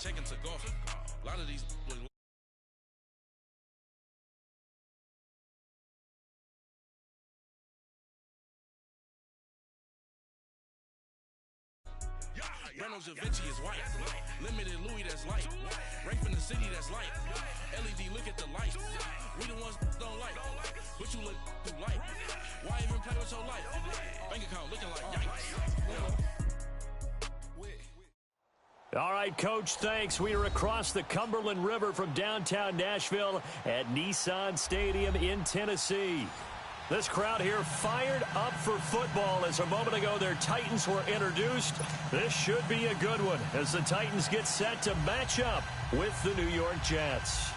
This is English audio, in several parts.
checking to golf. A lot of these. Reynolds Da Vinci is white. Limited Louis that's light. Right from the city that's light. LED look at the lights. We the ones don't like. But you look through light. Why even play with your life? Bank account looking like yikes. All right, Coach, thanks. We are across the Cumberland River from downtown Nashville at Nissan Stadium in Tennessee. This crowd here fired up for football as a moment ago their Titans were introduced. This should be a good one as the Titans get set to match up with the New York Jets.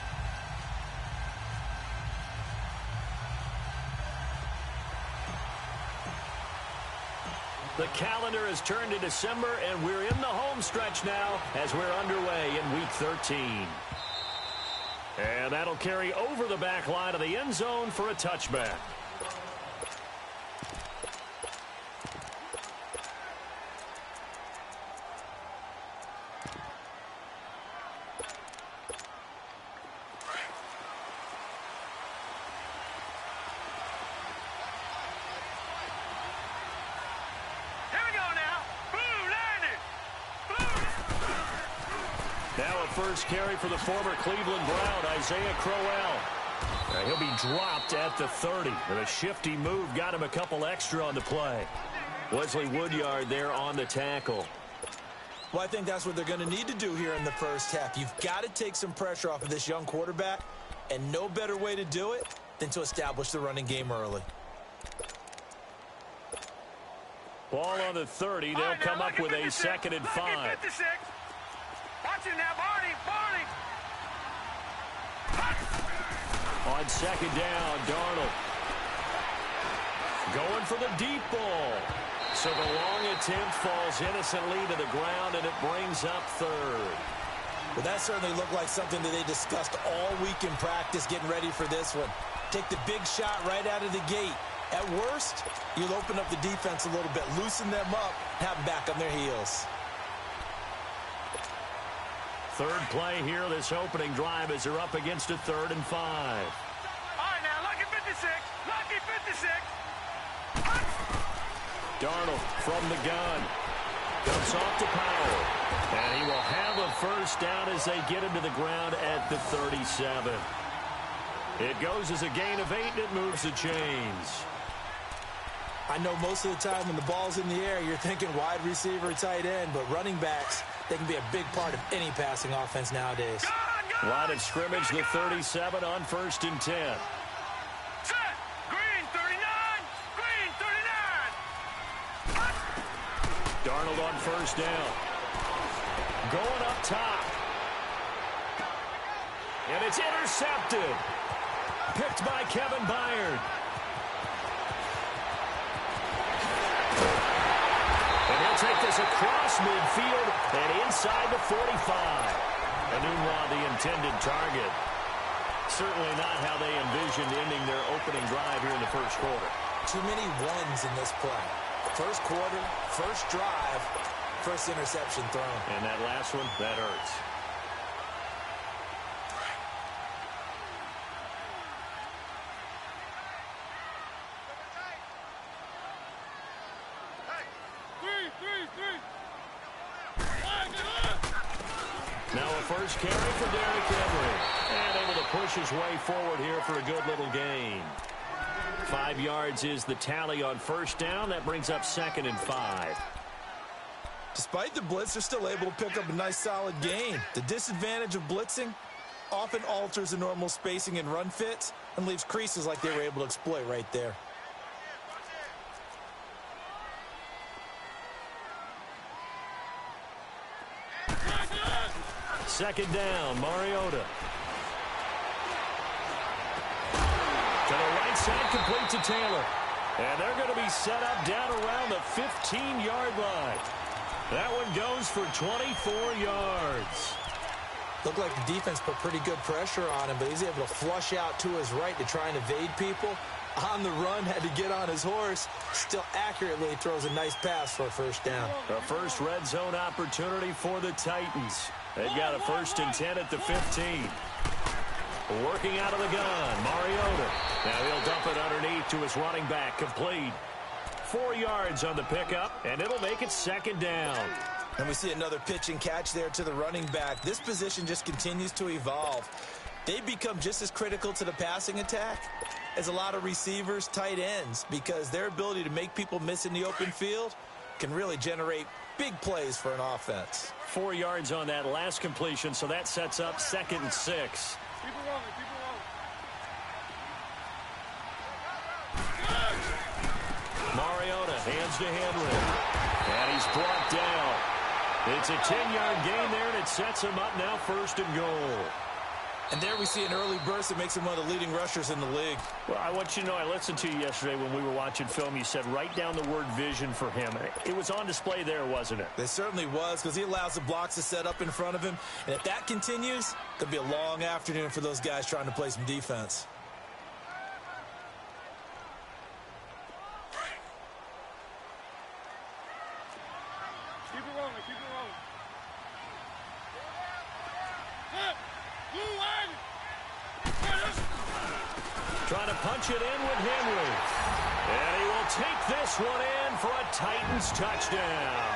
The calendar has turned to December, and we're in the home stretch now as we're underway in Week 13. And that'll carry over the back line of the end zone for a touchback. First carry for the former Cleveland Brown, Isaiah Crowell. He'll be dropped at the 30. And a shifty move got him a couple extra on the play. Wesley Woodyard there on the tackle. Well, I think that's what they're going to need to do here in the first half. You've got to take some pressure off of this young quarterback, and no better way to do it than to establish the running game early. Ball on the 30. They'll come up with a 2nd and 5. Watch it now, Barney! On 2nd down, Darnold. Going for the deep ball. So the long attempt falls innocently to the ground, and it brings up 3rd. Well, that certainly looked like something that they discussed all week in practice getting ready for this one. Take the big shot right out of the gate. At worst, you'll open up the defense a little bit, loosen them up, have them back on their heels. Third play here, this opening drive as they're up against a 3rd and 5. All right, now, lucky 56. Lucky 56. Darnold from the gun. Dumps off to Powell. And he will have a first down as they get him to the ground at the 37. It goes as a gain of 8, and it moves the chains. I know most of the time when the ball's in the air, you're thinking wide receiver, tight end, but running backs, they can be a big part of any passing offense nowadays. Line of scrimmage, the 37 on 1st and 10. Set. Green 39. Green 39. Darnold on 1st down. Going up top. And it's intercepted. Picked by Kevin Byard. And he'll take this across midfield and inside the 45. Enunwa, the intended target. Certainly not how they envisioned ending their opening drive here in the first quarter. Too many ones in this play. First quarter, first drive, first interception thrown. And that last one, that hurts. Now a first carry for Derrick Henry. And able to push his way forward here for a good little gain. 5 yards is the tally on 1st down. That brings up 2nd and 5. Despite the blitz, they're still able to pick up a nice solid gain. The disadvantage of blitzing often alters the normal spacing and run fits and leaves creases like they were able to exploit right there. Second down, Mariota. To the right side, complete to Taylor. And they're going to be set up down around the 15-yard line. That one goes for 24 yards. Looked like the defense put pretty good pressure on him, but he's able to flush out to his right to try and evade people. On the run, had to get on his horse. Still accurately throws a nice pass for a first down. A first red zone opportunity for the Titans. They've got a 1st and 10 at the 15. Working out of the gun, Mariota. Now he'll dump it underneath to his running back, complete. 4 yards on the pickup, and it'll make it 2nd down. And we see another pitch and catch there to the running back. This position just continues to evolve. They become just as critical to the passing attack as a lot of receivers, tight ends, because their ability to make people miss in the open field can really generate big plays for an offense. 4 yards on that last completion, so that sets up 2nd and 6. Keep it rolling, keep it rolling. Mariota hands to Henry. And he's brought down. It's a 10-yard gain there, and it sets him up now 1st and goal. And there we see an early burst that makes him one of the leading rushers in the league. Well, I want you to know, I listened to you yesterday when we were watching film. You said write down the word vision for him. It was on display there, wasn't it? It certainly was, because he allows the blocks to set up in front of him. And if that continues, it'll be a long afternoon for those guys trying to play some defense. Keep it rolling, keep it rolling. Trying to punch it in with Henry. And he will take this one in for a Titans touchdown.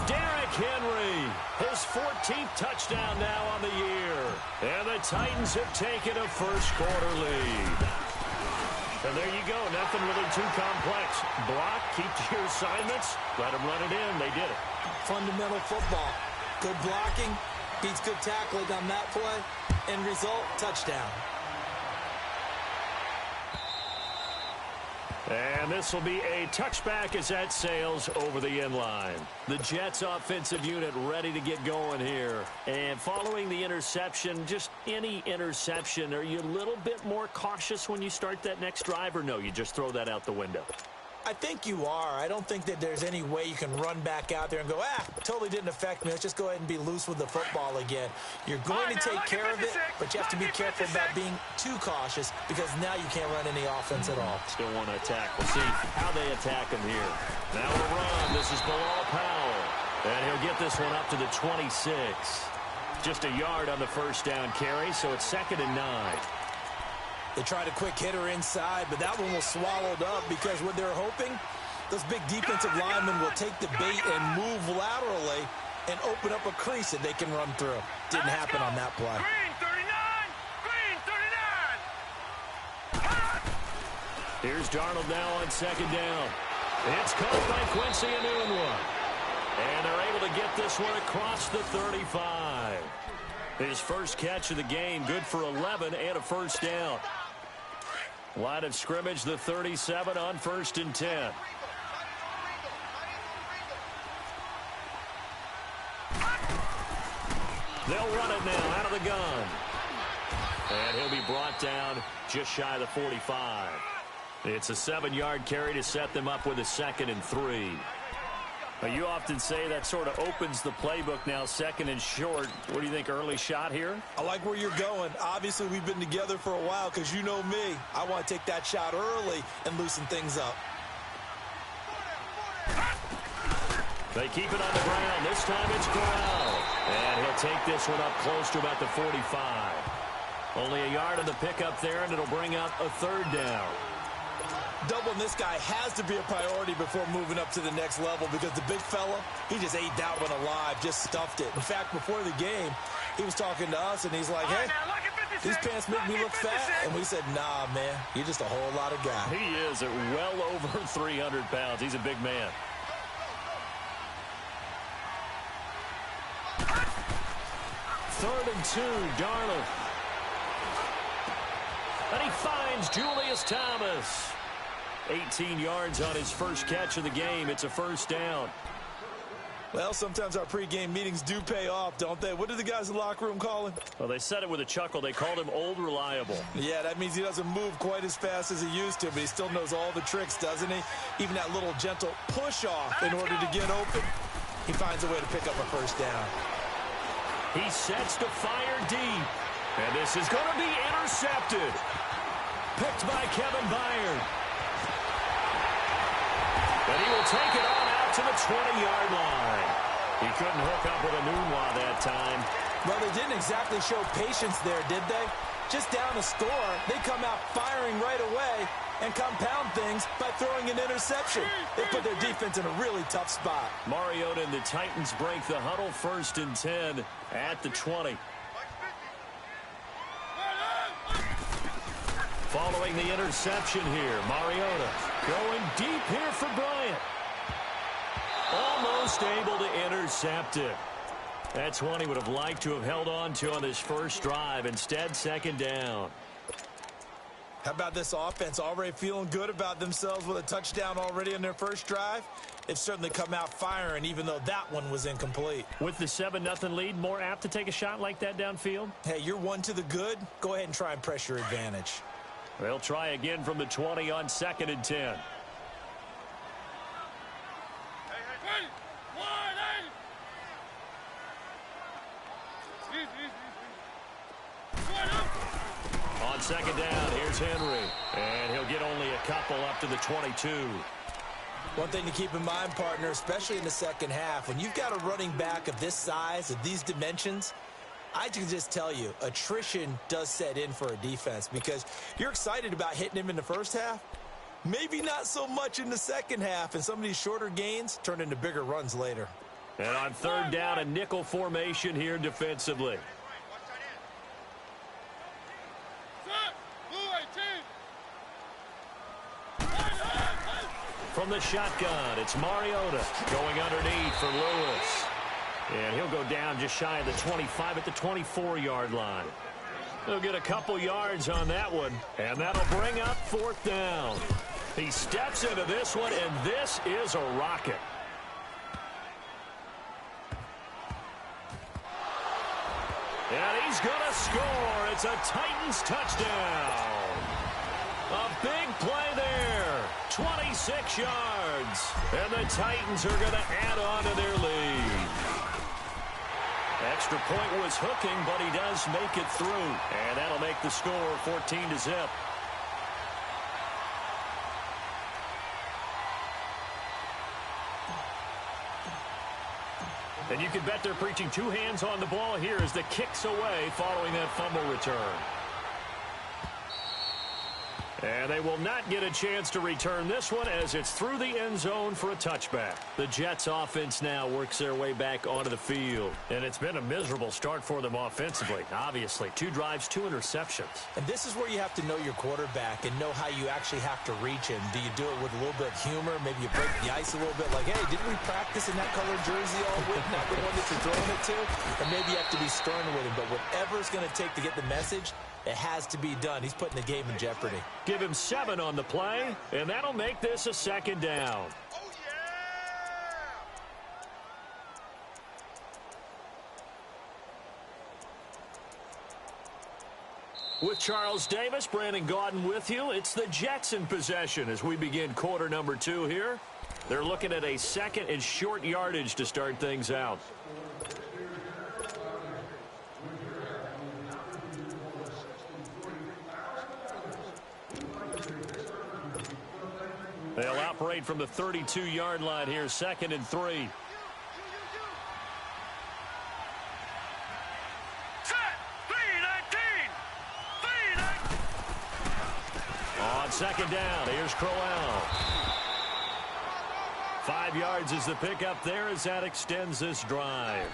Derrick Henry, his 14th touchdown now on the year. And the Titans have taken a first-quarter lead. And there you go, nothing really too complex. Block, keep to your assignments, let them run it in. They did it. Fundamental football. Good blocking, beats good tackling on that play. End result, touchdown. And this will be a touchback as that sails over the end line. The Jets offensive unit ready to get going here. And following the interception, just any interception, are you a little bit more cautious when you start that next drive, or no, you just throw that out the window? I think you are. I don't think that there's any way you can run back out there and go, totally didn't affect me. Let's just go ahead and be loose with the football again. You're going to take care of it, but you have to be careful about being too cautious, because now you can't run any offense at all. Still want to attack. We'll see how they attack him here. Now a run. This is Bilal Powell. And he'll get this one up to the 26. Just a yard on the first down carry, so it's 2nd and 9. They tried a quick hitter inside, but that one was swallowed up, because what they're hoping, those big defensive linemen will take the bait and move laterally and open up a crease that they can run through. Didn't happen on that play. Green 39! Green 39! Here's Darnold now on 2nd down. It's caught by Quincy Enunwa. And they're able to get this one across the 35. His first catch of the game, good for 11 and a first down. Line of scrimmage, the 37 on 1st and 10. They'll run it now out of the gun. And he'll be brought down just shy of the 45. It's a 7-yard carry to set them up with a 2nd and 3. Now, you often say that sort of opens the playbook now, 2nd and short. What do you think, early shot here? I like where you're going. Obviously, we've been together for a while, because you know me. I want to take that shot early and loosen things up. They keep it on the ground. This time it's Corral. And he'll take this one up close to about the 45. Only a yard on the pickup there, and it'll bring up a 3rd down. Doubling this guy has to be a priority before moving up to the next level, because the big fella, he just ate that one alive, just stuffed it. In fact, before the game, he was talking to us, and he's like, hey, these pants make me look fat. And we said, nah, man, you're just a whole lot of guy. He is at well over 300 pounds. He's a big man. Third and 2, Darnold. And he finds Julius Thomas. 18 yards on his first catch of the game. It's a first down. Well, sometimes our pregame meetings do pay off, don't they? What did the guys in the locker room call him? Well, they said it with a chuckle. They called him Old Reliable. Yeah, that means he doesn't move quite as fast as he used to, but he still knows all the tricks, doesn't he? Even that little gentle push-off in order to get open. He finds a way to pick up a first down. He sets to fire deep. And this is going to be intercepted. picked by Kevin Byard. And he will take it on out to the 20-yard line. He couldn't hook up with a Nunwa that time. Well, they didn't exactly show patience there, did they? Just down a score, they come out firing right away and compound things by throwing an interception. They put their defense in a really tough spot. Mariota and the Titans break the huddle, 1st and 10 at the 20. Following the interception here, Mariota going deep here for Bryant. Almost able to intercept it. That's one he would have liked to have held on to on his first drive. Instead, 2nd down. How about this offense already feeling good about themselves with a touchdown already in their first drive? They've certainly come out firing, even though that one was incomplete. With the 7-0 lead, more apt to take a shot like that downfield? Hey, you're one to the good. Go ahead and try and press your advantage. They'll try again from the 20 on 2nd and 10. On 2nd down, here's Henry. And he'll get only a couple up to the 22. One thing to keep in mind, partner, especially in the second half, when you've got a running back of this size, of these dimensions, I can just tell you, attrition does set in for a defense because you're excited about hitting him in the first half. Maybe not so much in the second half, and some of these shorter gains turn into bigger runs later. And on 3rd down, a nickel formation here defensively. From the shotgun, it's Mariota going underneath for Lewis. And he'll go down just shy of the 25 at the 24-yard line. He'll get a couple yards on that one, and that'll bring up 4th down. He steps into this one, and this is a rocket. And he's going to score. It's a Titans touchdown. A big play there. 26 yards. And the Titans are going to add on to their lead. Extra point was hooking, but he does make it through. And that'll make the score 14-0. And you can bet they're preaching 2 hands on the ball here as the kick's away following that fumble return. And they will not get a chance to return this one as it's through the end zone for a touchback. The Jets offense now works their way back onto the field. And it's been a miserable start for them offensively. Obviously, 2 drives, 2 interceptions. And this is where you have to know your quarterback and know how you actually have to reach him. Do you do it with a little bit of humor? Maybe you break the ice a little bit like, hey, didn't we practice in that colored jersey all week? Not the one that you're throwing it to? Or maybe you have to be stern with him. But whatever it's going to take to get the message, it has to be done. He's putting the game in jeopardy. Give him 7 on the play, and that'll make this a 2nd down. Oh, yeah! With Charles Davis, Brandon Gaudin with you. It's the Jets in possession as we begin quarter number 2 here. They're looking at a 2nd and short yardage to start things out. They'll operate from the 32-yard line here, 2nd and 3. On 2nd down, here's Crowell. 5 yards is the pickup there as that extends this drive.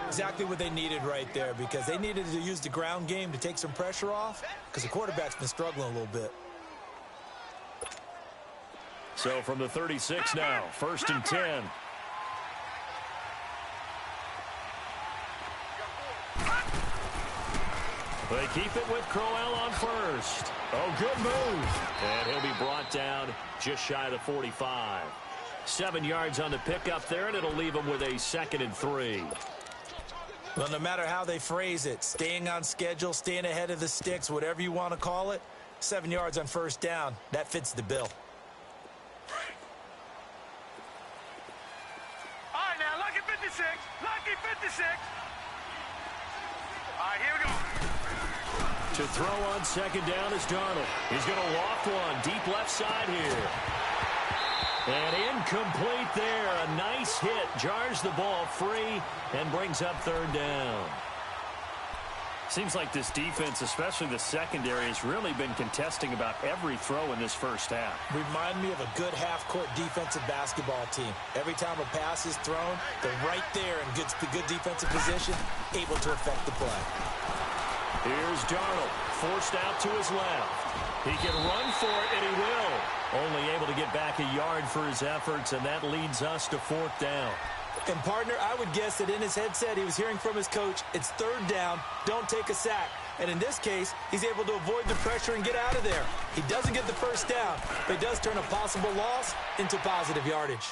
Exactly what they needed right there because they needed to use the ground game to take some pressure off because the quarterback's been struggling a little bit. So from the 36 now, 1st and 10. They keep it with Crowell on 1st. Oh, good move. And he'll be brought down just shy of the 45. 7 yards on the pickup there, and it'll leave him with a 2nd and 3. Well, no matter how they phrase it, staying on schedule, staying ahead of the sticks, whatever you want to call it, 7 yards on 1st down, that fits the bill. All right, now, lucky 56. Lucky 56. All right, here we go. To throw on second down is Darnold. He's going to loft one deep left side here. And incomplete there. A nice hit. Jars the ball free and brings up third down. Seems like this defense, especially the secondary, has really been contesting about every throw in this first half. Remind me of a good half-court defensive basketball team. Every time a pass is thrown, they're right there in good defensive position, able to affect the play. Here's Darnold, forced out to his left. He can run for it, and he will. Only able to get back a yard for his efforts, and that leads us to fourth down. And, partner, I would guess that in his headset he was hearing from his coach, it's third down, don't take a sack. And in this case, he's able to avoid the pressure and get out of there. He doesn't get the first down, but he does turn a possible loss into positive yardage.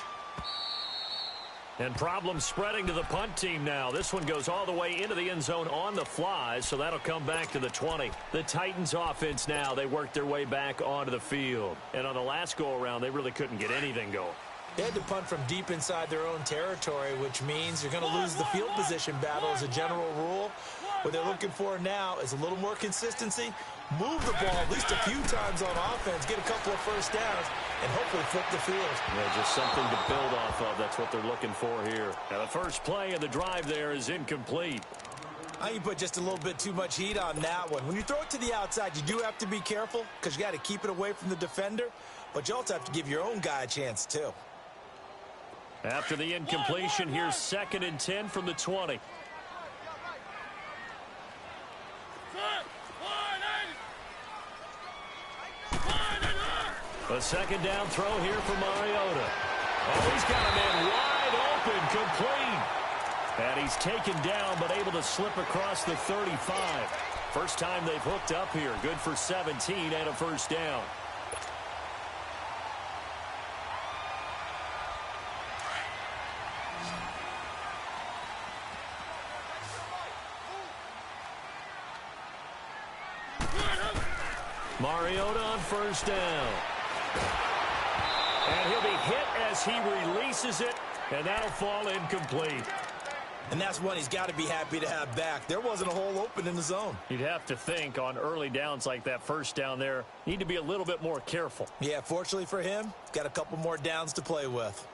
And problems spreading to the punt team now. This one goes all the way into the end zone on the fly, so that'll come back to the 20. The Titans offense now, they worked their way back onto the field. And on the last go-around, they really couldn't get anything going. They had to punt from deep inside their own territory, which means you're going to lose the field position battle as a general rule. What they're looking for now is a little more consistency, move the ball at least a few times on offense, get a couple of first downs, and hopefully flip the field. Yeah, just something to build off of. That's what they're looking for here. Now, the first play of the drive there is incomplete. I think you put just a little bit too much heat on that one. When you throw it to the outside, you do have to be careful because you got to keep it away from the defender, but you also have to give your own guy a chance, too. After the incompletion, here's 2nd and 10 from the 20. A second down throw here for Mariota. Oh, he's got a man wide open, complete. And he's taken down, but able to slip across the 35. First time they've hooked up here. Good for 17 and a first down. Mariota on first down. And he'll be hit as he releases it, and that'll fall incomplete. And that's one he's got to be happy to have back. There wasn't a hole open in the zone. You'd have to think on early downs like that first down there, need to be a little bit more careful. Yeah, fortunately for him, got a couple more downs to play with.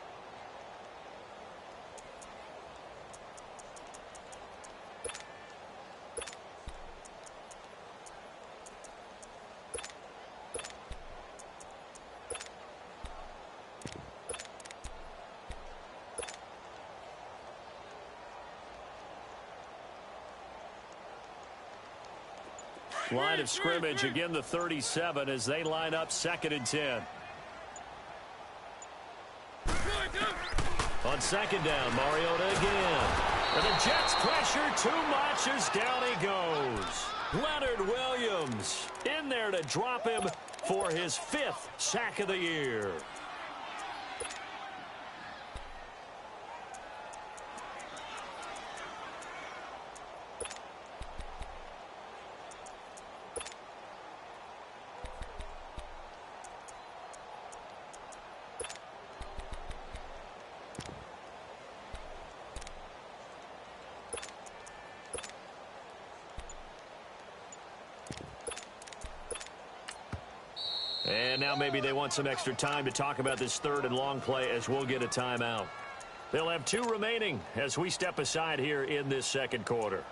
Line of scrimmage, again the 37 as they line up 2nd and 10. On second down, Mariota again. And the Jets pressure too much as down he goes. Leonard Williams in there to drop him for his 5th sack of the year. And now maybe they want some extra time to talk about this 3rd and long play as we'll get a timeout. They'll have 2 remaining as we step aside here in this 2nd quarter.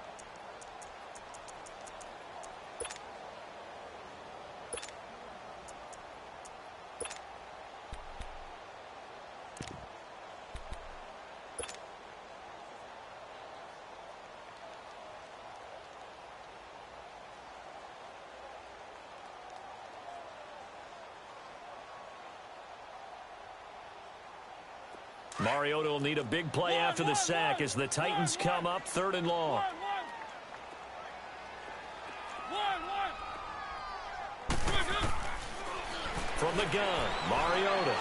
Mariota will need a big play after the sack as the Titans come up 3rd and long. From the gun, Mariota.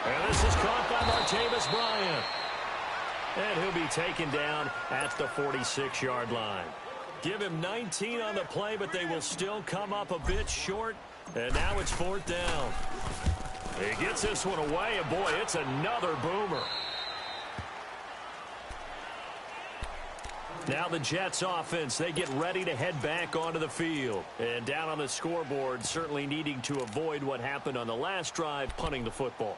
And this is caught by Martavis Bryant. And he'll be taken down at the 46-yard line. Give him 19 on the play, but they will still come up a bit short. And now it's 4th down. He gets this one away, and boy, it's another boomer. Now the Jets offense, they get ready to head back onto the field. And down on the scoreboard, certainly needing to avoid what happened on the last drive, punting the football.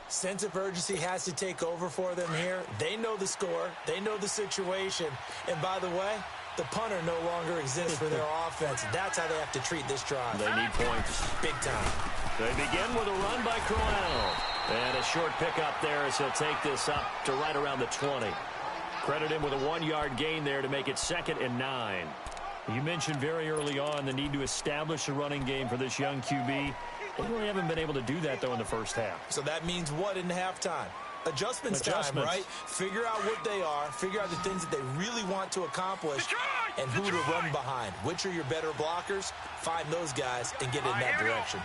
Sense of urgency has to take over for them here. They know the score. They know the situation. And by the way, the punter no longer exists for their offense. That's how they have to treat this drive. They need points. Big time. They begin with a run by Crowell. And a short pickup there as he'll take this up to right around the 20. Credit him with a 1-yard gain there to make it 2nd and 9. You mentioned very early on the need to establish a running game for this young QB. They really haven't been able to do that, though, in the first half. So that means what in halftime? Adjustments time, right? Figure out what they are, figure out the things that they really want to accomplish, and who to run behind. Which are your better blockers? Find those guys and get in that direction.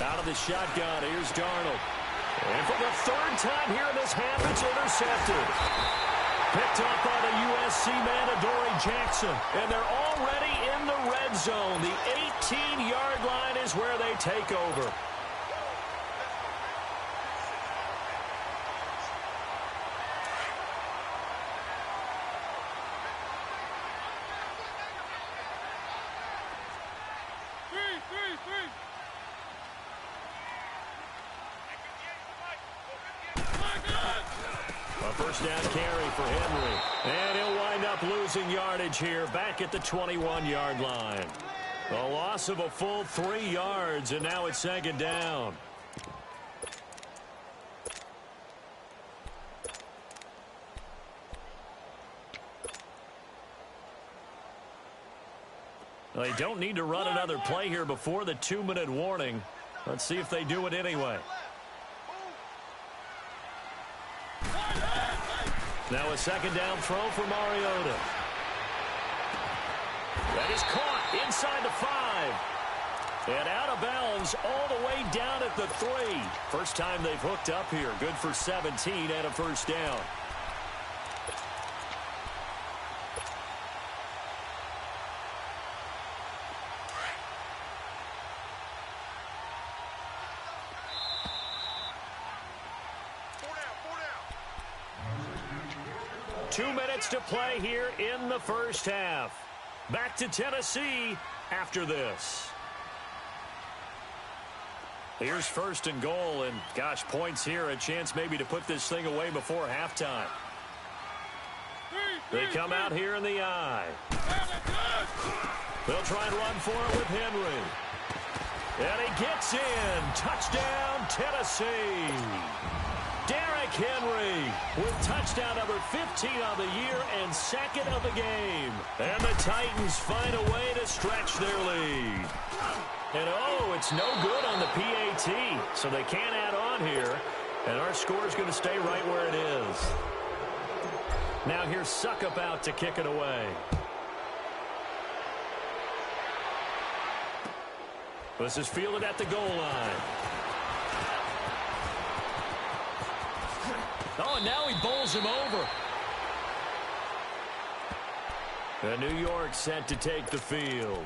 Out of the shotgun, here's Darnold. And for the 3rd time here in this half, it's intercepted. Picked up by the USC man, Adoree Jackson. And they're already in the red zone. The 18-yard line is where they take over. First down carry for Henry. And he'll wind up losing yardage here back at the 21-yard line. A loss of a full 3 yards, and now it's 2nd down. They don't need to run another play here before the 2-minute warning. Let's see if they do it anyway. Now a 2nd down throw for Mariota. That is caught inside the 5. And out of bounds all the way down at the 3. First time they've hooked up here. Good for 17 and a first down. To play here in the first half. Back to Tennessee after this. Here's 1st and goal, and gosh, points here, a chance maybe to put this thing away before halftime. They come out here in the eye. They'll try and run for it with Henry. And he gets in. Touchdown, Tennessee. Derrick Henry with touchdown number 15 on the year and 2nd of the game. And the Titans find a way to stretch their lead. And oh, it's no good on the PAT, so they can't add on here. And our score is going to stay right where it is. Now here's Suckup out to kick it away. This is fielded at the goal line. Oh, and now he bowls him over. And New York set to take the field.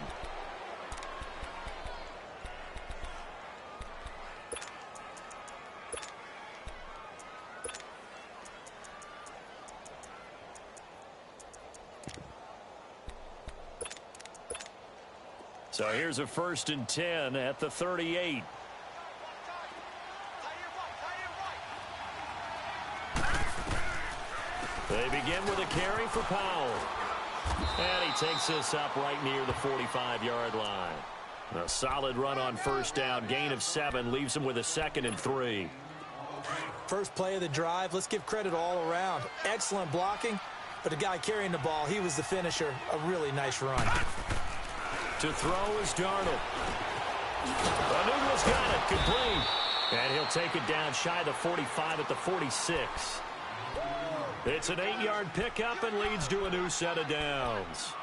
So here's a 1st and 10 at the 38. They begin with a carry for Powell. And he takes this up right near the 45-yard line. A solid run on 1st down. Gain of 7 leaves him with a 2nd and 3. First play of the drive. Let's give credit all around. Excellent blocking. But the guy carrying the ball, he was the finisher. A really nice run. To throw is Darnold. Anugla's got it. Complete. And he'll take it down shy of the 45 at the 46. It's an 8-yard pickup and leads to a new set of downs.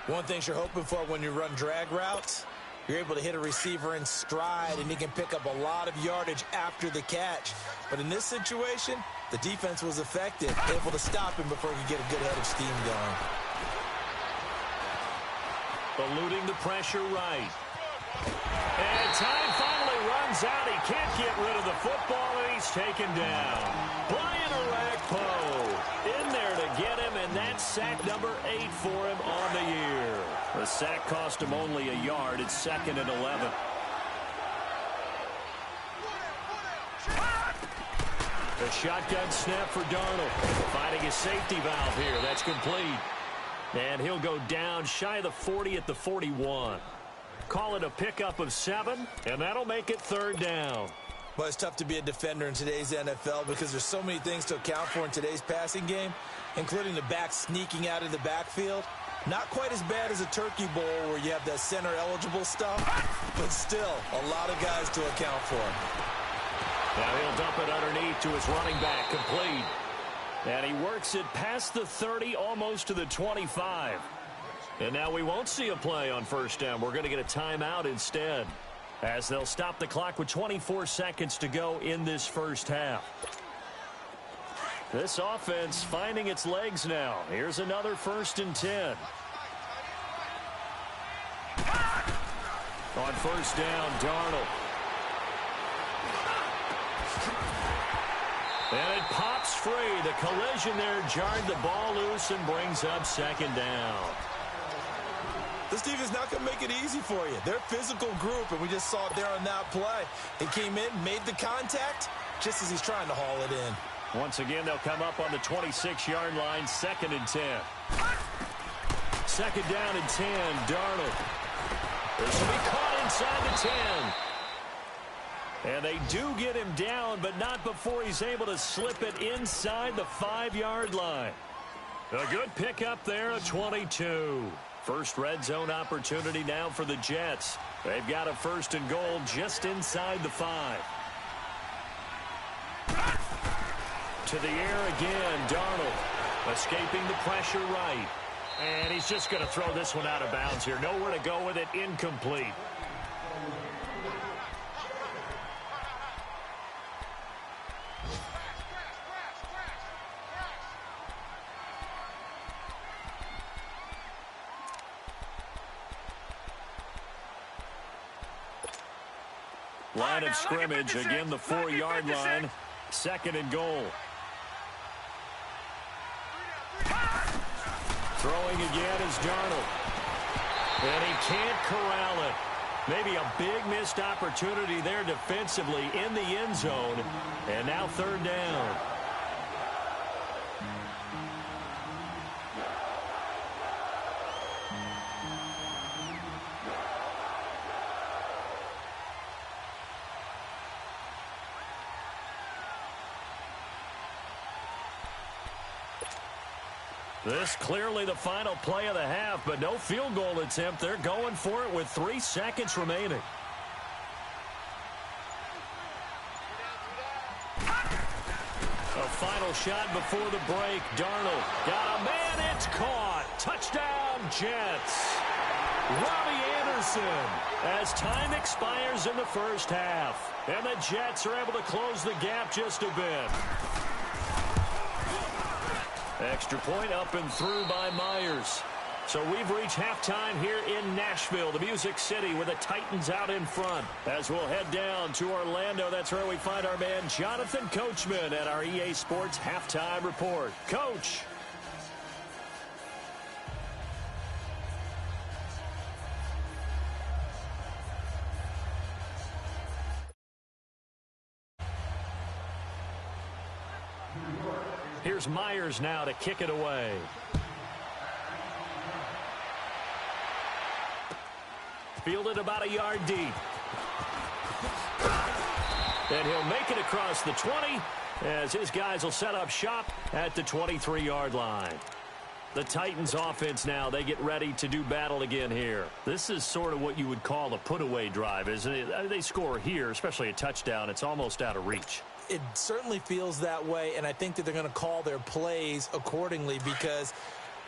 One thing you're hoping for when you run drag routes, you're able to hit a receiver in stride, and he can pick up a lot of yardage after the catch. But in this situation, the defense was effective, able to stop him before he could get a good head of steam going. Eluding the pressure right. And time finally runs runs out. He can't get rid of the football, and he's taken down. Brian Orakpo in there to get him, and that's sack number 8 for him on the year. The sack cost him only a yard. It's 2nd and 11. The shotgun snap for Darnold. Finding his safety valve here. That's complete. And he'll go down shy of the 40 at the 41. Call it a pickup of 7, and that'll make it 3rd down. Well, it's tough to be a defender in today's NFL because there's so many things to account for in today's passing game, including the back sneaking out of the backfield. Not quite as bad as a turkey bowl where you have that center-eligible stuff, but still a lot of guys to account for. Now he'll dump it underneath to his running back, complete. And he works it past the 30, almost to the 25. And now we won't see a play on 1st down. We're going to get a timeout instead, as they'll stop the clock with 24 seconds to go in this 1st half. This offense finding its legs now. Here's another 1st and 10. On 1st down, Darnold. And it pops free. The collision there jarred the ball loose and brings up 2nd down. This defense is not going to make it easy for you. They're a physical group, and we just saw it there on that play. They came in, made the contact, just as he's trying to haul it in. Once again, they'll come up on the 26-yard line, 2nd and 10. 2nd down and 10, Darnold. This will be caught inside the 10. And they do get him down, but not before he's able to slip it inside the 5-yard line. A good pickup there, a 22. First red zone opportunity now for the Jets. They've got a 1st and goal just inside the 5. To the air again, Darnold. Escaping the pressure right. And he's just going to throw this one out of bounds here. Nowhere to go with it, incomplete. Line of scrimmage, again the 4-yard line. 2nd and goal. Throwing again is Darnold. And he can't corral it. Maybe a big missed opportunity there defensively in the end zone. And now 3rd down. This clearly the final play of the half, but no field goal attempt. They're going for it with 3 seconds remaining. A final shot before the break. Darnold got a man. It's caught. Touchdown, Jets. Robbie Anderson as time expires in the 1st half. And the Jets are able to close the gap just a bit. Extra point up and through by Myers. So we've reached halftime here in Nashville, the Music City, with the Titans out in front. As we'll head down to Orlando, that's where we find our man Jonathan Coachman at our EA Sports Halftime Report. Coach. Here's Myers now to kick it away. Fielded about a yard deep. And he'll make it across the 20 as his guys will set up shop at the 23-yard line. The Titans offense now, they get ready to do battle again here. This is sort of what you would call a put-away drive, isn't it? They score here, especially a touchdown. It's almost out of reach. It certainly feels that way, and I think that they're going to call their plays accordingly because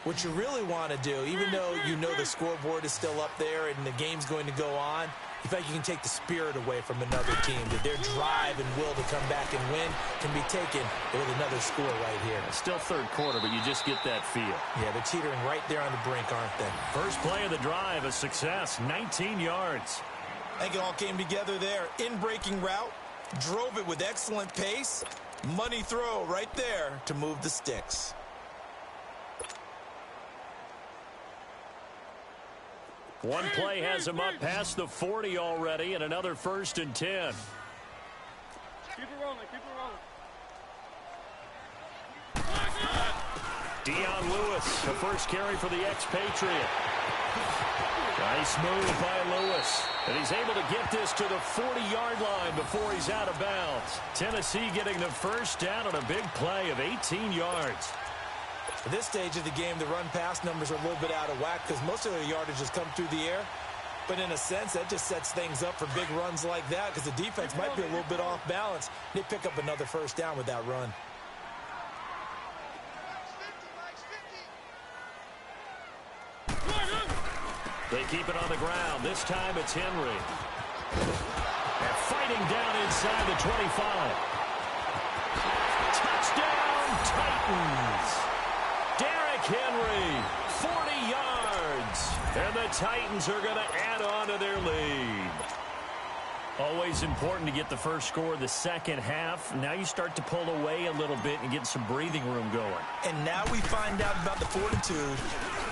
what you really want to do, even though you know the scoreboard is still up there and the game's going to go on, you feel like you can take the spirit away from another team, that their drive and will to come back and win can be taken with another score right here. It's still 3rd quarter, but you just get that feel. Yeah, they're teetering right there on the brink, aren't they? First play of the drive, a success, 19 yards. I think it all came together there. In-breaking route, drove it with excellent pace. Money throw right there to move the sticks. One play has him up past the 40 already, and another 1st and 10. Keep it rolling, keep it rolling. Dion Lewis, the first carry for the expatriate. Nice move by Lewis. And he's able to get this to the 40-yard line before he's out of bounds. Tennessee getting the first down on a big play of 18 yards. At this stage of the game, the run-pass numbers are a little bit out of whack because most of their yardage has come through the air. But in a sense, that just sets things up for big runs like that because the defense might be a little bit off balance. They pick up another first down with that run. They keep it on the ground. This time it's Henry. They're fighting down inside the 25. Touchdown, Titans. Derrick Henry, 40 yards. And the Titans are going to add on to their lead. Always important to get the first score of the second half. Now you start to pull away a little bit and get some breathing room going. And now we find out about the fortitude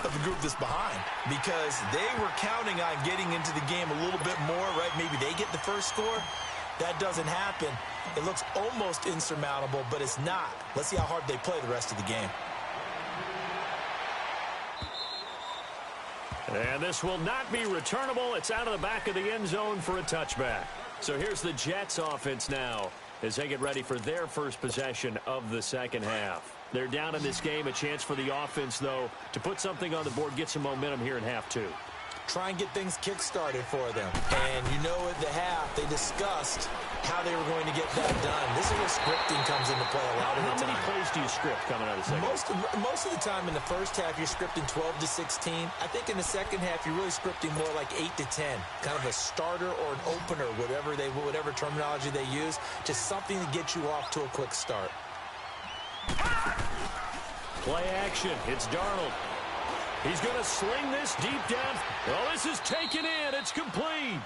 of the group that's behind because they were counting on getting into the game a little bit more, right? Maybe they get the first score. That doesn't happen. It looks almost insurmountable, but it's not. Let's see how hard they play the rest of the game. And this will not be returnable. It's out of the back of the end zone for a touchback. So here's the Jets offense now as they get ready for their first possession of the second half. They're down in this game. A chance for the offense, though, to put something on the board, get some momentum here in half two. Try and get things kick-started for them. And you know at the half, they discussed how they were going to get that done. This is where scripting comes into play a lot of the time. How many plays do you script coming out of the second? Most of the time in the first half, you're scripting 12 to 16. I think in the second half, you're really scripting more like 8 to 10. Kind of a starter or an opener, whatever terminology they use. Just something to get you off to a quick start. Play action. It's Darnold. He's going to sling this deep down. Well, this is taken in. It's complete.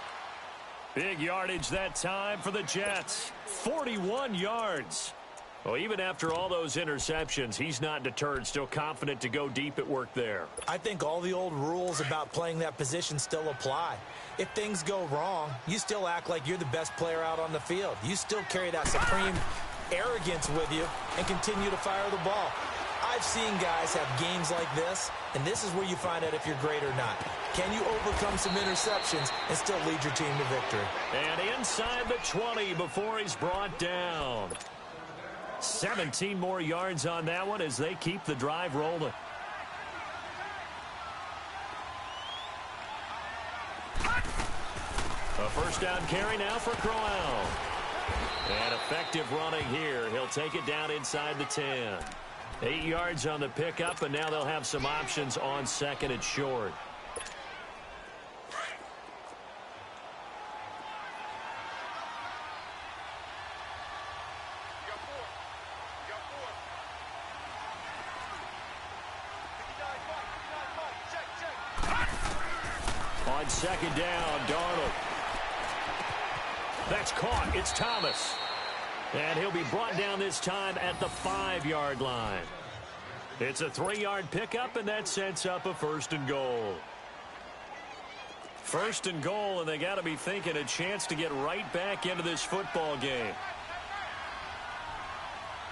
Big yardage that time for the Jets. 41 yards. Well, even after all those interceptions, he's not deterred. Still confident to go deep at work there. I think all the old rules about playing that position still apply. If things go wrong, you still act like you're the best player out on the field. You still carry that supreme arrogance with you and continue to fire the ball. I've seen guys have games like this, and this is where you find out if you're great or not. Can you overcome some interceptions and still lead your team to victory? And inside the 20 before he's brought down. 17 more yards on that one as they keep the drive rolling. A first down carry now for Crowell. And effective running here. He'll take it down inside the 10. 8 yards on the pickup, and now they'll have some options on second and short. On second down, Darnold. That's caught. It's Thomas. And he'll be brought down this time at the 5-yard line. It's a 3-yard pickup, and that sets up a first and goal. First and goal, and they got to be thinking a chance to get right back into this football game.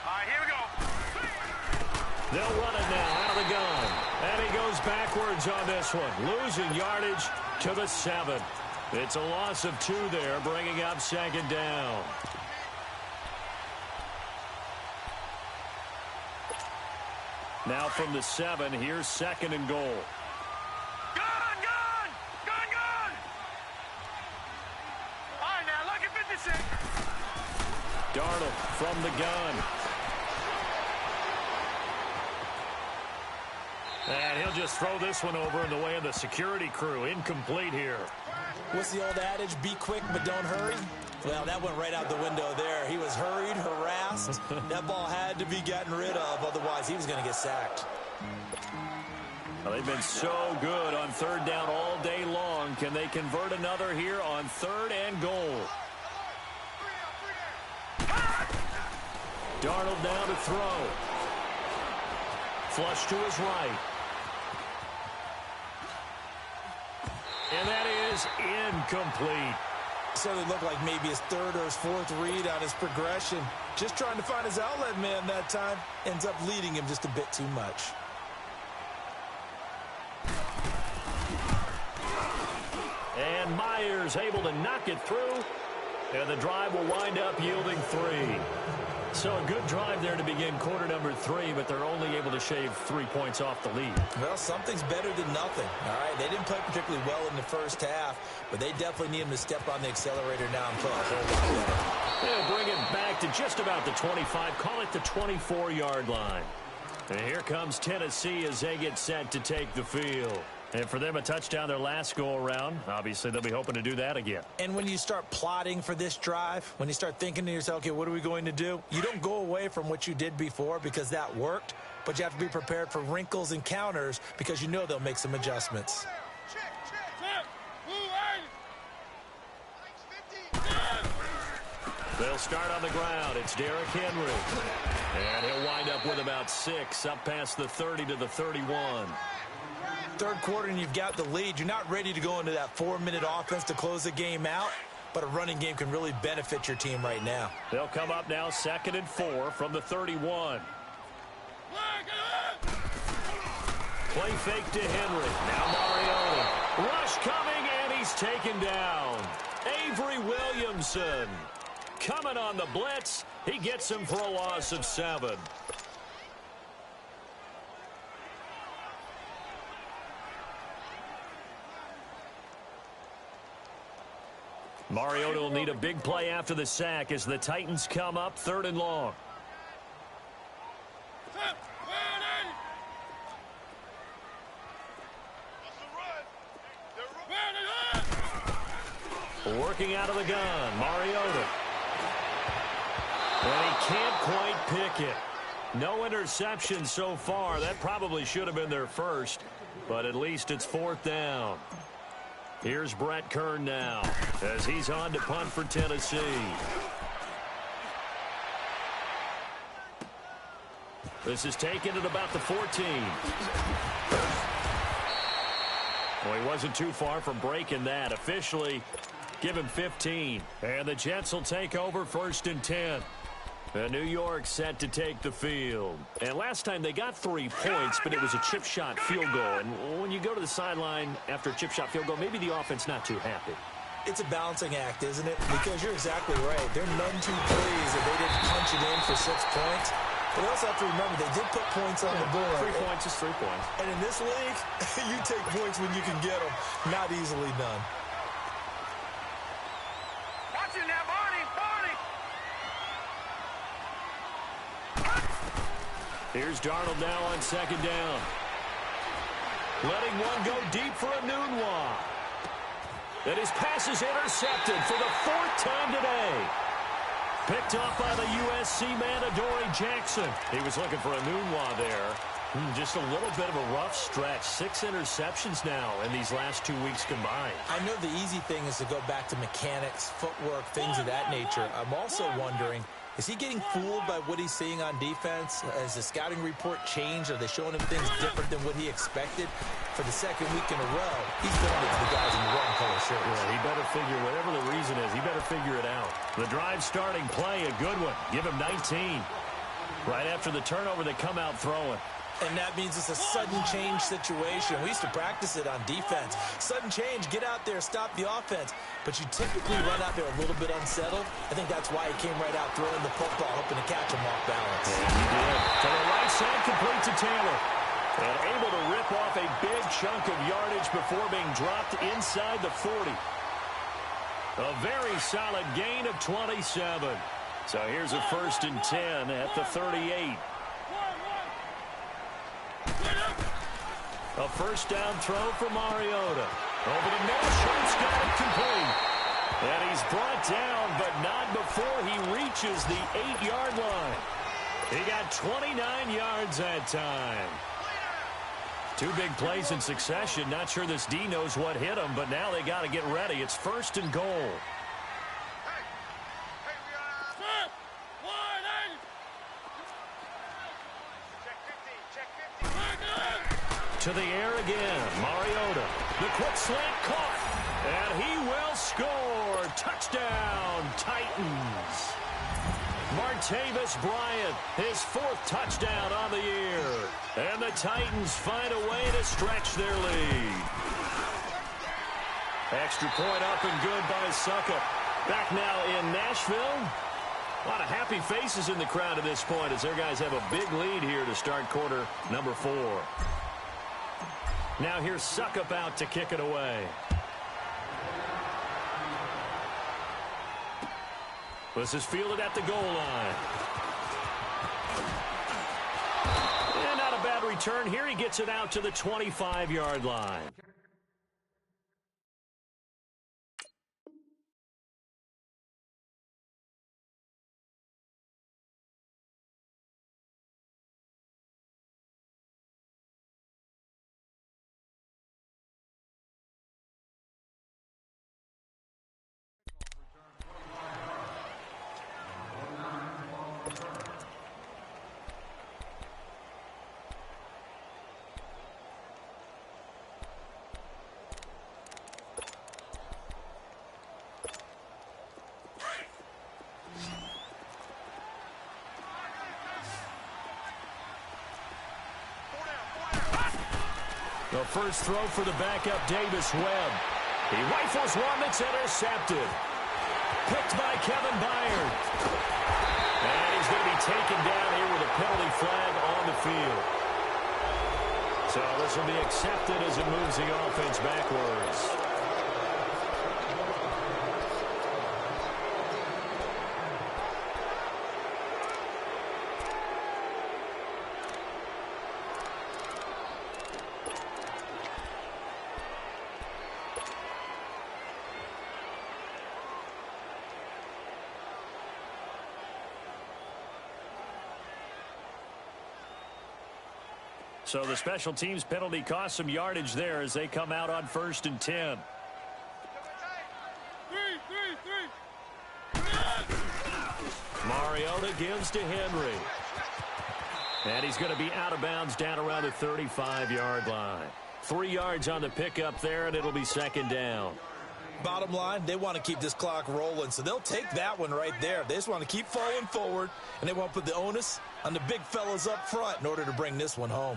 All right, here we go. They'll run it now out of the gun. And he goes backwards on this one. Losing yardage to the 7. It's a loss of 2 there, bringing up second down. Now from the 7, here's second and goal. Gun, gun! Gun, gun! All right, now, look at 56. Darnold from the gun. And he'll just throw this one over in the way of the security crew. Incomplete here. What's the old adage? Be quick, but don't hurry. Well, that went right out the window there. He was hurried, harassed. That ball had to be gotten rid of, otherwise he was going to get sacked. Well, they've been so good on third down all day long. Can they convert another here on 3rd and goal? Darnold down to throw. Flush to his right. And that is incomplete. Certainly looked like maybe his 3rd or his 4th read on his progression. Just trying to find his outlet man that time. Ends up leading him just a bit too much. And Myers able to knock it through. And the drive will wind up yielding 3. So a good drive there to begin quarter number 3, but they're only able to shave 3 points off the lead. Well, something's better than nothing. All right, they didn't play particularly well in the first half, but they definitely need him to step on the accelerator now and play a whole lot better. They'll bring it back to just about the 25, call it the 24-yard line. And here comes Tennessee as they get set to take the field. And for them, a touchdown their last go-around. Obviously, they'll be hoping to do that again. And when you start plotting for this drive, when you start thinking to yourself, okay, what are we going to do? You don't go away from what you did before because that worked, but you have to be prepared for wrinkles and counters because you know they'll make some adjustments. They'll start on the ground. It's Derrick Henry. And he'll wind up with about 6, up past the 30 to the 31. Third quarter and you've got the lead. You're not ready to go into that 4-minute offense to close the game out, but a running game can really benefit your team right now. They'll come up now 2nd and 4 from the 31. Play fake to Henry. Now Mariota. Rush coming, and he's taken down. Avery Williamson coming on the blitz. He gets him for a loss of 7. Mariota will need a big play after the sack as the Titans come up 3rd and long. Working out of the gun, Mariota. And he can't quite pick it. No interception so far. That probably should have been their first, but at least it's 4th down. Here's Brett Kern now as he's on to punt for Tennessee. This is taken at about the 14. Well, he wasn't too far from breaking that. Officially, give him 15. And the Jets will take over 1st and 10. And New York set to take the field. And last time they got 3 points, but it was a chip shot field goal. And when you go to the sideline after a chip shot field goal, maybe the offense not too happy. It's a balancing act, isn't it? Because you're exactly right. They're none too pleased that they didn't punch it in for 6 points. But you also have to remember, they did put points on the board. 3 points is 3 points. And in this league, you take points when you can get them. Not easily done. Watch it now, Barney! Here's Darnold now on 2nd down. Letting one go deep for a Nunwa. And his pass is intercepted for the 4th time today. Picked off by the USC man, Adoree Jackson. He was looking for a Nunwa there. Just a little bit of a rough stretch. 6 interceptions now in these last 2 weeks combined. I know the easy thing is to go back to mechanics, footwork, things of that nature. I'm also wondering, is he getting fooled by what he's seeing on defense? Has the scouting report changed? Are they showing him things different than what he expected? For the 2nd week in a row, he's throwing it to the guys in the wrong color shirts. Yeah, he better figure, whatever the reason is, he better figure it out. The drive starting play, a good one. Give him 19. Right after the turnover, they come out throwing. And that means it's a sudden change situation. We used to practice it on defense. Sudden change, get out there, stop the offense. But you typically run out there a little bit unsettled. I think that's why he came right out throwing the football, hoping to catch him off balance. And he did. To the right side, complete to Taylor. And able to rip off a big chunk of yardage before being dropped inside the 40. A very solid gain of 27. So here's a 1st and 10 at the 38. A 1st down throw for Mariota. Over the middle, shot's got it complete. And he's brought down, but not before he reaches the 8-yard line. He got 29 yards that time. Two big plays in succession. Not sure this D knows what hit him, but now they got to get ready. It's 1st and goal. To the air again. Mariota. The quick slant caught. And he will score. Touchdown, Titans. Martavis Bryant, his 4th touchdown on the year. And the Titans find a way to stretch their lead. Extra point up and good by Suckup. Back now in Nashville. A lot of happy faces in the crowd at this point as their guys have a big lead here to start quarter number 4. Now here's Suckup out to kick it away. This is fielded at the goal line. And not a bad return here. He gets it out to the 25-yard line. The first throw for the backup, Davis Webb. He rifles one that's intercepted. Picked by Kevin Byard. And he's going to be taken down here with a penalty flag on the field. So this will be accepted as it moves the offense backwards. So the special teams penalty cost some yardage there as they come out on 1st and 10. Mariota gives to Henry. And he's going to be out of bounds down around the 35-yard line. 3 yards on the pickup there, and it'll be 2nd down. Bottom line, they want to keep this clock rolling, so they'll take that one right there. They just want to keep falling forward, and they want to put the onus on the big fellas up front in order to bring this one home.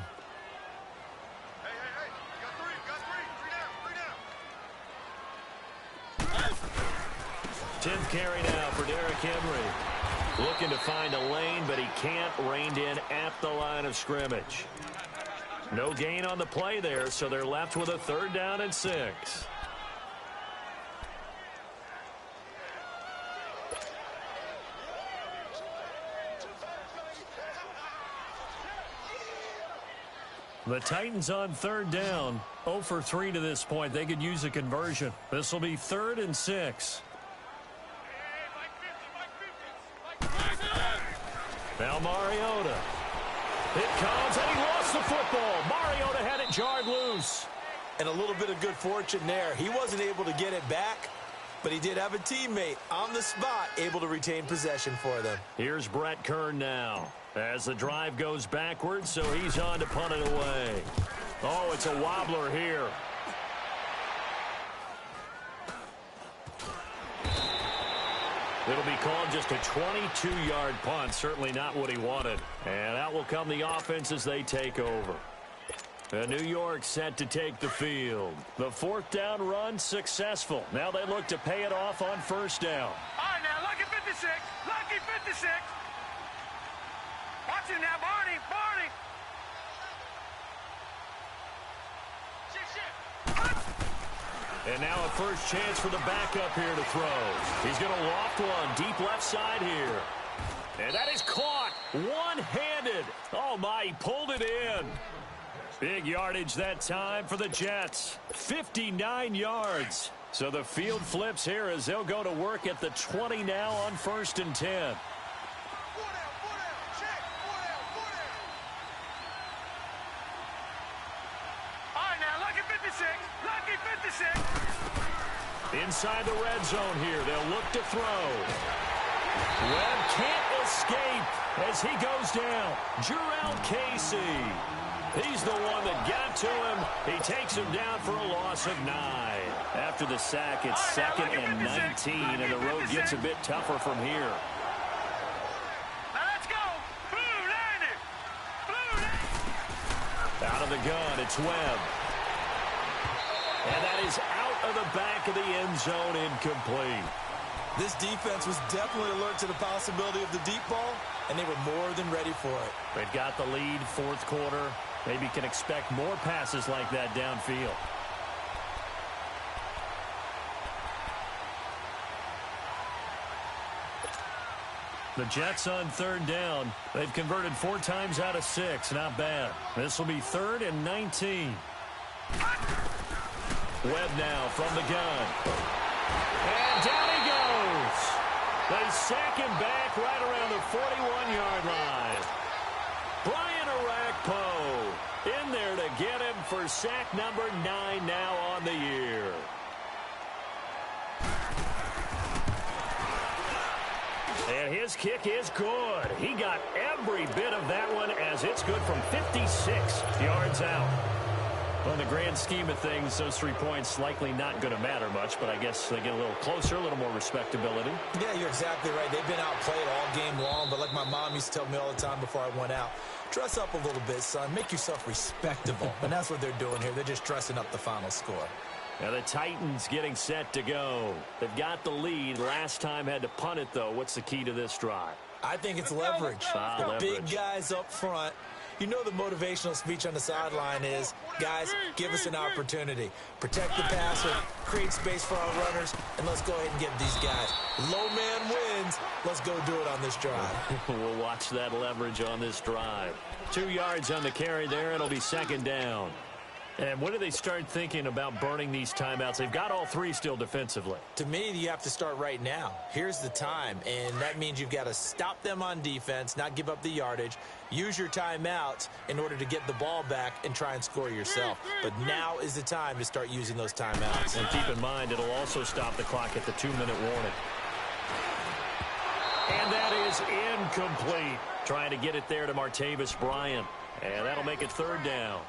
10th carry now for Derrick Henry. Looking to find a lane, but he can't. Reined in at the line of scrimmage. No gain on the play there, so they're left with a 3rd down and 6. The Titans on 3rd down. 0 for 3 to this point. They could use a conversion. This will be 3rd and 6. Now Mariota. It comes, and he lost the football. Mariota had it jarred loose. And a little bit of good fortune there. He wasn't able to get it back, but he did have a teammate on the spot able to retain possession for them. Here's Brett Kern now as the drive goes backwards, so he's on to punt it away. Oh, it's a wobbler here. It'll be called just a 22-yard punt. Certainly not what he wanted. And out will come the offense as they take over. New York set to take the field. The 4th down run successful. Now they look to pay it off on 1st down. All right, now, lucky 56. Lucky 56. Watch him now, Barney. Barney. And now a first chance for the backup here to throw. He's going to loft one deep left side here. And that is caught one-handed. Oh, my, he pulled it in. Big yardage that time for the Jets. 59 yards. So the field flips here as they'll go to work at the 20 now on 1st and 10. inside the red zone here. They'll look to throw. Webb can't escape as he goes down. Jarrell Casey. He's the one that got to him. He takes him down for a loss of 9. After the sack, it's 2nd and 19, and the road gets a bit tougher from here. Now let's go. Blue Niners. Blue Niners. Out of the gun, it's Webb. And that is out of the back of the end zone, incomplete. This defense was definitely alert to the possibility of the deep ball, and they were more than ready for it. They've got the lead, 4th quarter. Maybe can expect more passes like that downfield. The Jets on 3rd down. They've converted 4 times out of 6. Not bad. This will be 3rd and 19. Webb now from the gun. And down he goes. They sack him back right around the 41-yard line. Brian Orakpo in there to get him for sack number 9 now on the year. And his kick is good. He got every bit of that one as it's good from 56 yards out. Well, in the grand scheme of things, those 3 points likely not going to matter much, but I guess they get a little closer, a little more respectability. Yeah, you're exactly right. They've been outplayed all game long, but like my mom used to tell me all the time before I went out, dress up a little bit, son. Make yourself respectable. And that's what they're doing here. They're just dressing up the final score. Now the Titans getting set to go. They've got the lead. Last time had to punt it, though. What's the key to this drive? I think it's leverage. The Leverage. big guys up front. You know the motivational speech on the sideline is, guys, give us an opportunity. Protect the passer, create space for our runners, and let's go ahead and give these guys. Low man wins. Let's go do it on this drive. We'll watch that leverage on this drive. 2 yards on the carry there. It'll be 2nd down. And when do they start thinking about burning these timeouts? They've got all 3 still defensively. To me, you have to start right now. Here's the time, and that means you've got to stop them on defense, not give up the yardage, use your timeouts in order to get the ball back and try and score yourself. But now is the time to start using those timeouts. And keep in mind, it'll also stop the clock at the 2-minute warning. And that is incomplete. Trying to get it there to Martavis Bryant. And that'll make it 3rd down.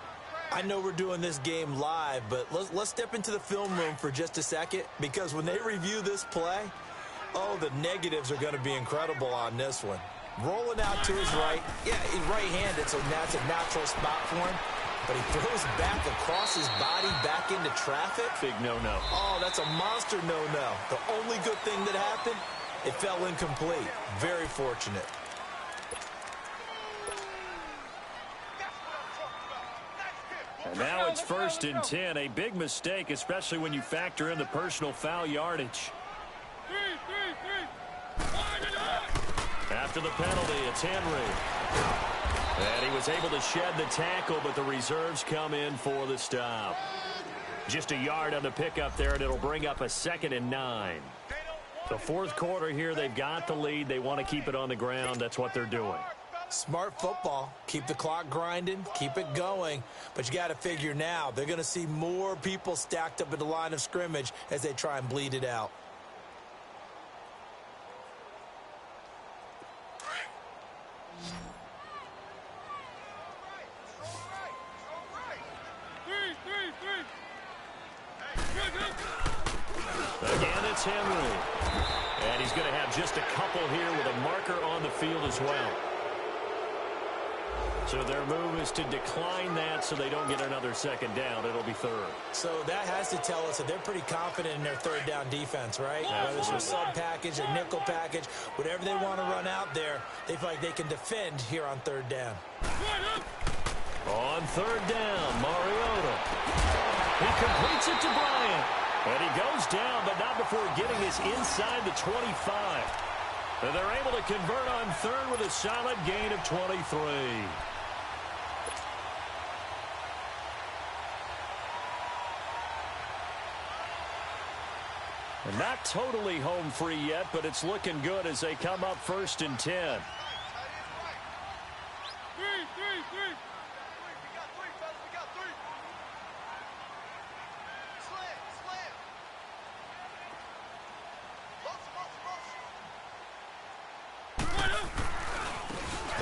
I know we're doing this game live, but let's step into the film room for just a second, because when they review this play, oh, the negatives are going to be incredible on this one. Rolling out to his right. Yeah, he's right-handed, so that's a natural spot for him. But he throws back across his body back into traffic. Big no-no. Oh, that's a monster no-no. The only good thing that happened, it fell incomplete. Very fortunate. And now it's 1st and 10. A big mistake, especially when you factor in the personal foul yardage. After the penalty, it's Henry. And he was able to shed the tackle, but the reserves come in for the stop. Just a yard on the pickup there, and it'll bring up a 2nd and 9. The 4th quarter here, they've got the lead. They want to keep it on the ground. That's what they're doing. Smart football. Keep the clock grinding. Keep it going. But you got to figure now, they're going to see more people stacked up at the line of scrimmage as they try and bleed it out. Again, it's Henry. And he's going to have just a couple here with a marker on the field as well. So their move is to decline that so they don't get another 2nd down. It'll be 3rd. So that has to tell us that they're pretty confident in their 3rd down defense, right? Absolutely. Whether it's a sub package, a nickel package, whatever they want to run out there, they feel like they can defend here on 3rd down. On 3rd down, Mariota. He completes it to Bryant. And he goes down, but not before getting this inside the 25. And they're able to convert on 3rd with a solid gain of 23. And not totally home free yet, but it's looking good as they come up 1st and 10.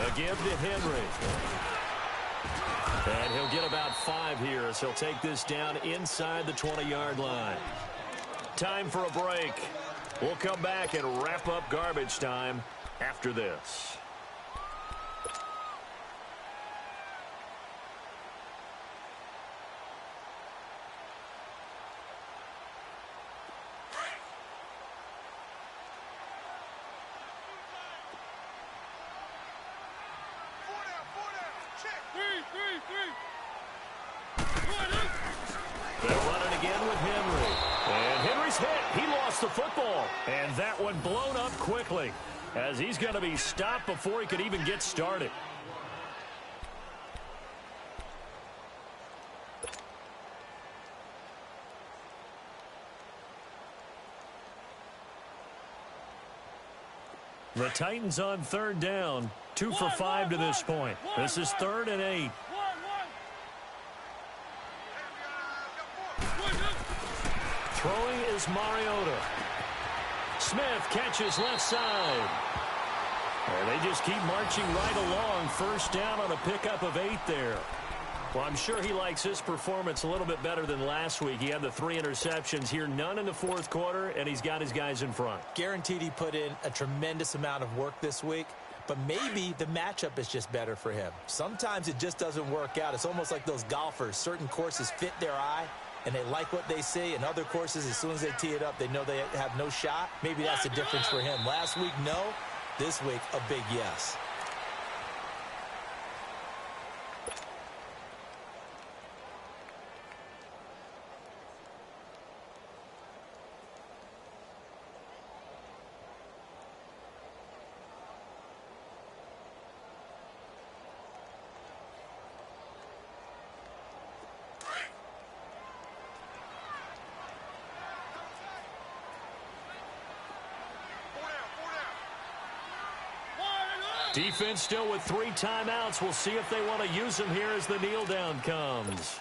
The give to Henry. And he'll get about 5 here as he'll take this down inside the 20-yard line. Time for a break. We'll come back and wrap up garbage time after this. They're running again with Henry. And Henry's hit. He lost the football. And that one blown up quickly as he's going to be stopped before he could even get started. The Titans on 3rd down. 2 for 5 to this point. This is 3rd and 8. Throwing is Mariota. Smith catches left side. And they just keep marching right along. 1st down on a pickup of 8 there. Well, I'm sure he likes his performance a little bit better than last week. He had the 3 interceptions here, none in the 4th quarter, and he's got his guys in front. Guaranteed he put in a tremendous amount of work this week, but maybe the matchup is just better for him. Sometimes it just doesn't work out. It's almost like those golfers. Certain courses fit their eye, and they like what they see, and other courses, as soon as they tee it up, they know they have no shot. Maybe that's the difference for him. Last week, no. This week, a big yes. Defense still with 3 timeouts. We'll see if they want to use them here as the kneel down comes.